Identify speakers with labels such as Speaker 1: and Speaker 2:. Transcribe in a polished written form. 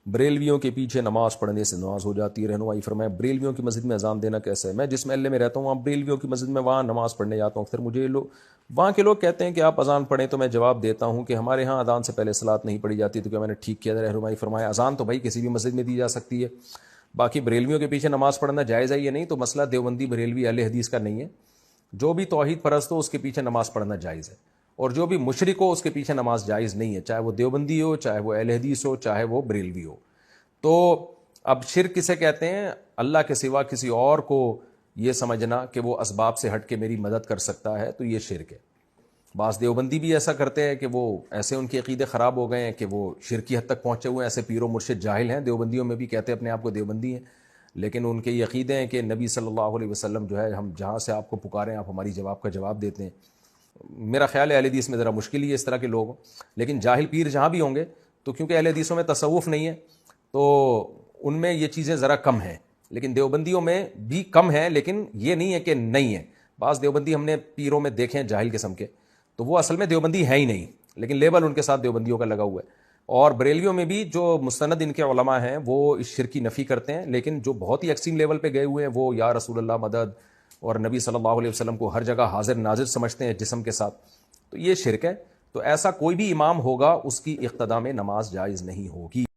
Speaker 1: بریلویوں کے پیچھے نماز پڑھنے سے نماز ہو جاتی ہے. رہنمائی فرمائے بریلویوں کی مسجد میں اذان دینا کیسا ہے؟ میں جس محلے میں رہتا ہوں وہاں بریلویوں کی مسجد میں وہاں نماز پڑھنے جاتا ہوں. پھر مجھے وہاں کے لوگ کہتے ہیں کہ آپ اذان پڑھیں, تو میں جواب دیتا ہوں کہ ہمارے ہاں اذان سے پہلے صلاۃ نہیں پڑھی جاتی. تو کیا میں نے ٹھیک کیا؟ رہنمائی فرمایا اذان تو بھائی کسی بھی مسجد میں دی جا سکتی ہے. باقی بریلویوں کے پیچھے نماز پڑھنا جائز ہے یا نہیں, تو مسئلہ دیوبندی بریلوی اہل حدیث کا نہیں ہے. جو بھی توحید پرست ہو اس کے پیچھے نماز پڑھنا جائز ہے, اور جو بھی مشرک ہو اس کے پیچھے نماز جائز نہیں ہے, چاہے وہ دیوبندی ہو, چاہے وہ اہل حدیث ہو, چاہے وہ بریلوی ہو. تو اب شرک کسے کہتے ہیں؟ اللہ کے سوا کسی اور کو یہ سمجھنا کہ وہ اسباب سے ہٹ کے میری مدد کر سکتا ہے, تو یہ شرک ہے. بعض دیوبندی بھی ایسا کرتے ہیں کہ وہ ایسے ان کے عقیدے خراب ہو گئے ہیں کہ وہ شرکی حد تک پہنچے ہوئے ہیں. ایسے پیر و مرشد جاہل ہیں دیوبندیوں میں بھی, کہتے ہیں اپنے آپ کو دیوبندی ہیں, لیکن ان کے یہ عقیدے ہیں کہ نبی صلی اللہ علیہ وسلم جو ہے, ہم جہاں سے آپ کو پکاریں آپ ہماری جواب کا جواب دیتے ہیں. میرا خیال ہے اہل حدیث میں ذرا مشکل ہی ہے اس طرح کے لوگ, لیکن جاہل پیر جہاں بھی ہوں گے, تو کیونکہ اہل حدیثوں میں تصوف نہیں ہے تو ان میں یہ چیزیں ذرا کم ہیں, لیکن دیوبندیوں میں بھی کم ہیں, لیکن یہ نہیں ہے کہ نہیں ہے. بعض دیوبندی ہم نے پیروں میں دیکھے ہیں جاہل قسم کے, تو وہ اصل میں دیوبندی ہے ہی نہیں, لیکن لیبل ان کے ساتھ دیوبندیوں کا لگا ہوا ہے. اور بریلیوں میں بھی جو مستند ان کے علماء ہیں وہ اس شرک کی نفی کرتے ہیں, لیکن جو بہت ہی ایکسٹریم لیول پہ گئے ہوئے ہیں وہ یا رسول اللہ مدد اور نبی صلی اللہ علیہ وسلم کو ہر جگہ حاضر ناظر سمجھتے ہیں جسم کے ساتھ, تو یہ شرک ہے. تو ایسا کوئی بھی امام ہوگا اس کی اقتداء میں نماز جائز نہیں ہوگی.